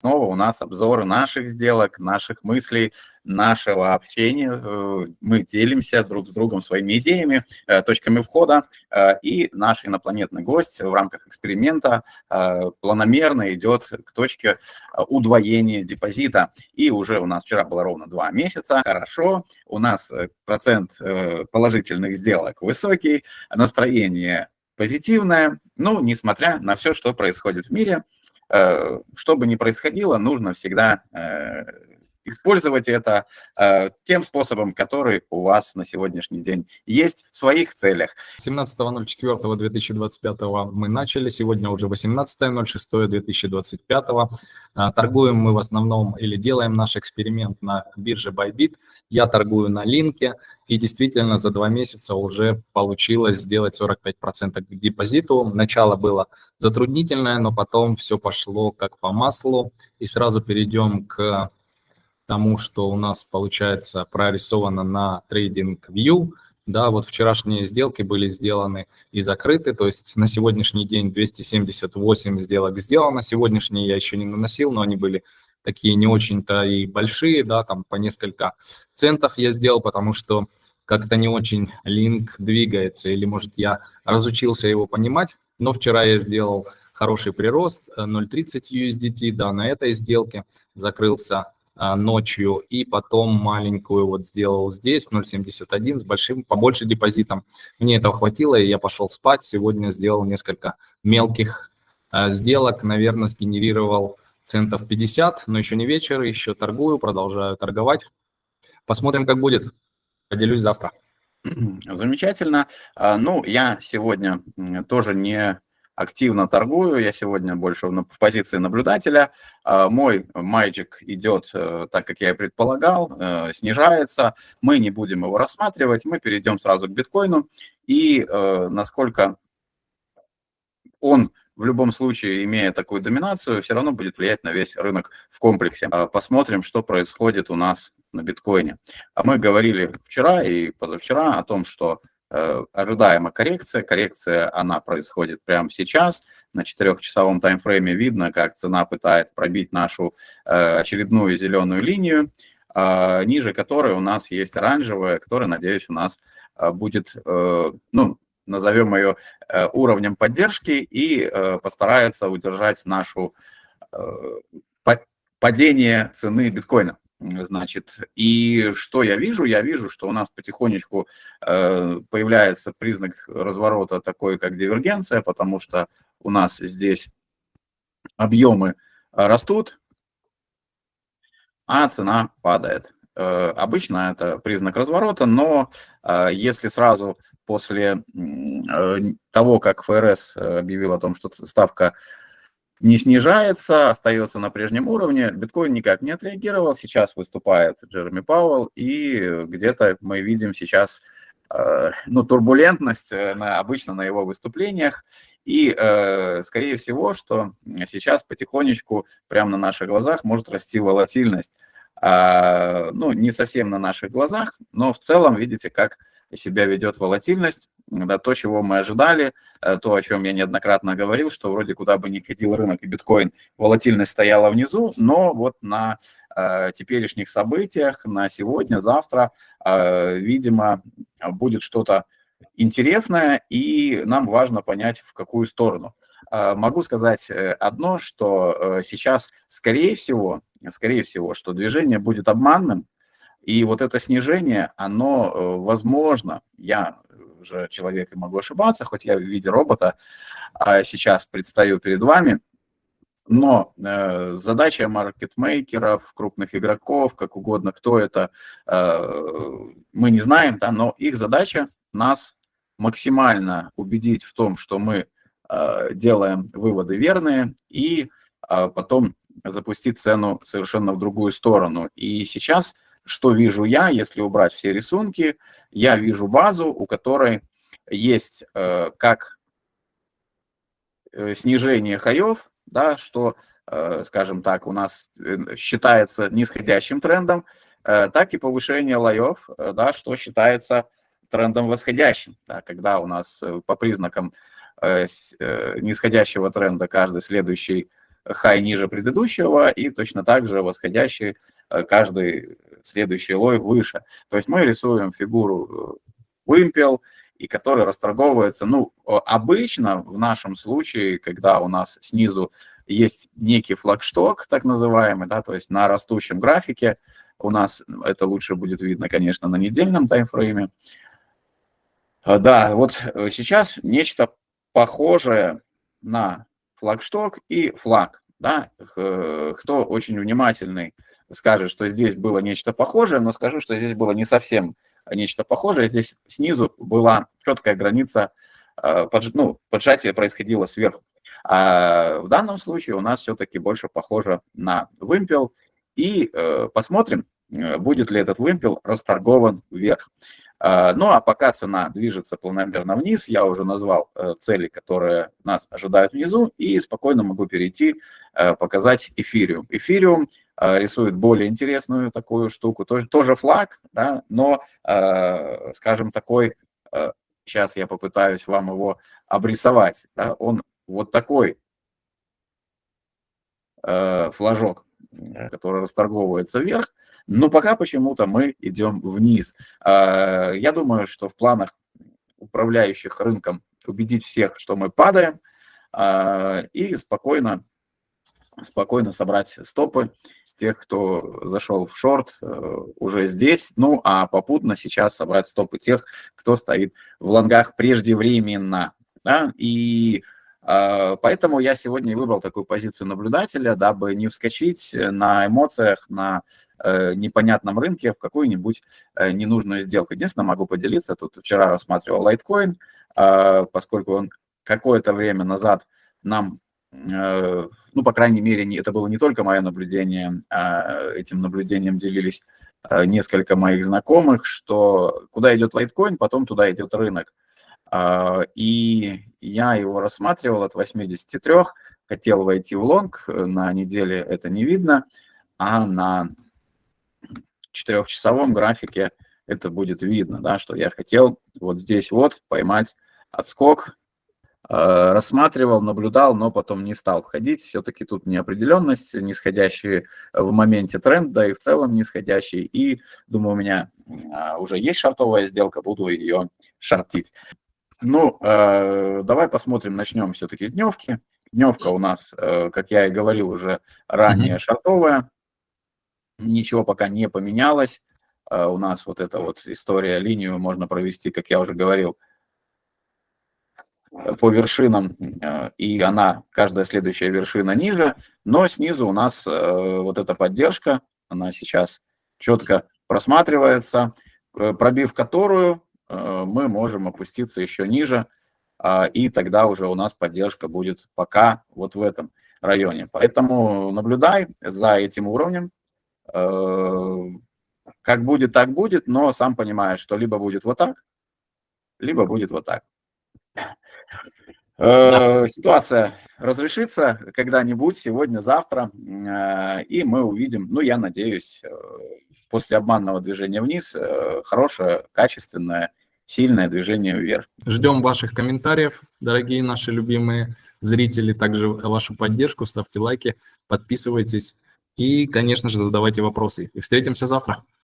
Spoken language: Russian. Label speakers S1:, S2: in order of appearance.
S1: снова у нас обзоры наших сделок, наших мыслей, нашего общения. Мы делимся друг с другом своими идеями, точками входа, и наш инопланетный гость в рамках эксперимента планомерно идет к точке удвоения депозита. И уже у нас вчера было ровно 2 месяца. Хорошо, у нас процент положительных сделок высокий, настроение позитивное. Ну, несмотря на все, что происходит в мире, что бы ни происходило, нужно всегда использовать это тем способом, который у вас на сегодняшний день есть в своих целях.
S2: 17.04.2025 мы начали, сегодня уже 18.06.2025. Торгуем мы в основном или делаем наш эксперимент на бирже Bybit. Я торгую на линке, и действительно за 2 месяца уже получилось сделать 45% к депозиту. Начало было затруднительное, но потом все пошло как по маслу. И сразу перейдем к тому, что у нас получается прорисовано на TradingView. Да, вот вчерашние сделки были сделаны и закрыты, то есть на сегодняшний день 278 сделок сделано. Сегодняшние я еще не наносил, но они были такие не очень-то и большие, да, там по несколько центов я сделал, потому что как-то не очень линк двигается, или, может, я разучился его понимать. Но вчера я сделал хороший прирост, 0.30 USDT, да, на этой сделке закрылся ночью, и потом маленькую вот сделал здесь 0.71 с большим, побольше депозитом. Мне этого хватило, и я пошел спать. Сегодня сделал несколько мелких сделок, наверное, сгенерировал центов 50, но еще не вечер, еще торгую, продолжаю торговать. Посмотрим, как будет. Поделюсь завтра.
S1: Замечательно. Ну, я сегодня тоже не активно торгую, я сегодня больше в позиции наблюдателя. Мой Magic идет так, как я и предполагал, снижается. Мы не будем его рассматривать, мы перейдем сразу к биткоину. И насколько он в любом случае, имея такую доминацию, все равно будет влиять на весь рынок в комплексе. Посмотрим, что происходит у нас на биткоине. Мы говорили вчера и позавчера о том, что ожидаема коррекция. Коррекция, она происходит прямо сейчас. На 4-часовом таймфрейме видно, как цена пытается пробить нашу очередную зеленую линию, ниже которой у нас есть оранжевая, которая, надеюсь, у нас будет, ну, назовем ее уровнем поддержки, и постарается удержать нашу падение цены биткоина. Значит, и что я вижу? Я вижу, что у нас потихонечку появляется признак разворота такой, как дивергенция, потому что у нас здесь объемы растут, а цена падает. Обычно это признак разворота, но если сразу после того, как ФРС объявил о том, что ставка не снижается, остается на прежнем уровне, биткоин никак не отреагировал. Сейчас выступает Джереми Пауэлл, и где-то мы видим сейчас турбулентность обычно на его выступлениях. И, скорее всего, что сейчас потихонечку, прямо на наших глазах, может расти волатильность. Не совсем на наших глазах, но в целом видите, как себя ведет волатильность. Да, то, чего мы ожидали, то, о чем я неоднократно говорил, что вроде куда бы ни ходил рынок и биткоин, волатильность стояла внизу, но вот на теперешних событиях, на сегодня, завтра, видимо, будет что-то интересное, и нам важно понять, в какую сторону. Могу сказать одно, что сейчас, скорее всего, что движение будет обманным, и вот это снижение, оно возможно, я же человек и могу ошибаться, хоть я в виде робота сейчас предстаю перед вами, но задача маркетмейкеров, крупных игроков, как угодно, кто это, мы не знаем, да, но их задача нас максимально убедить в том, что мы делаем выводы верные, и потом запустить цену совершенно в другую сторону. И сейчас, что вижу я, если убрать все рисунки, я вижу базу, у которой есть как снижение хаев, да, что, скажем так, у нас считается нисходящим трендом, так и повышение лоев, да, что считается трендом восходящим, да, когда у нас по признакам нисходящего тренда каждый следующий хай ниже предыдущего и точно так же восходящий каждый следующий лой выше. То есть мы рисуем фигуру вымпел, и который расторговывается. Ну, обычно в нашем случае, когда у нас снизу есть некий флагшток, так называемый, да, то есть на растущем графике, у нас это лучше будет видно, конечно, на недельном таймфрейме. Да, вот сейчас нечто похожее на флагшток и флаг. Да? Кто очень внимательный, скажет, что здесь было нечто похожее, но скажу, что здесь было не совсем нечто похожее. Здесь снизу была четкая граница, поджатие происходило сверху. А в данном случае у нас все-таки больше похоже на вымпел. И посмотрим, будет ли этот вымпел расторгован вверх. Ну а пока цена движется планомерно вниз, я уже назвал цели, которые нас ожидают внизу, и спокойно могу перейти, показать эфириум. Эфириум рисует более интересную такую штуку, тоже флаг, да, но, скажем, такой, сейчас я попытаюсь вам его обрисовать, да, он вот такой флажок, который расторговывается вверх, но пока почему-то мы идем вниз. Я думаю, что в планах управляющих рынком убедить всех, что мы падаем, и спокойно собрать стопы тех, кто зашел в шорт, уже здесь. Ну, а попутно сейчас собрать стопы тех, кто стоит в лонгах преждевременно. Да? И поэтому я сегодня выбрал такую позицию наблюдателя, дабы не вскочить на эмоциях, на непонятном рынке в какую-нибудь ненужную сделку. Единственное, могу поделиться, тут вчера рассматривал Litecoin, поскольку он какое-то время назад нам, ну, по крайней мере, это было не только мое наблюдение, этим наблюдением делились несколько моих знакомых, что куда идет Litecoin, потом туда идет рынок. И я его рассматривал от 83, хотел войти в лонг, на неделе это не видно, а на 4-часовом графике это будет видно, да, что я хотел вот здесь вот поймать отскок, рассматривал, наблюдал, но потом не стал входить. Все-таки тут неопределенность, нисходящий в моменте тренд, да и в целом нисходящий. И думаю, у меня уже есть шортовая сделка, буду ее шортить. Ну, давай посмотрим, начнем все-таки с дневки. Дневка у нас, как я и говорил уже ранее, шортовая. Ничего пока не поменялось. У нас вот эта вот история, линию можно провести, как я уже говорил, по вершинам, и она, каждая следующая вершина ниже, но снизу у нас вот эта поддержка, она сейчас четко просматривается, пробив которую мы можем опуститься еще ниже, и тогда уже у нас поддержка будет пока вот в этом районе. Поэтому наблюдай за этим уровнем. Как будет, так будет, но сам понимаешь, что либо будет вот так, либо будет вот так. Ситуация разрешится когда-нибудь, сегодня, завтра, и мы увидим, ну, я надеюсь, после обманного движения вниз, хорошее, качественное, сильное движение вверх.
S2: Ждем ваших комментариев, дорогие наши любимые зрители, также вашу поддержку, ставьте лайки, подписывайтесь и, конечно же, задавайте вопросы. И встретимся завтра.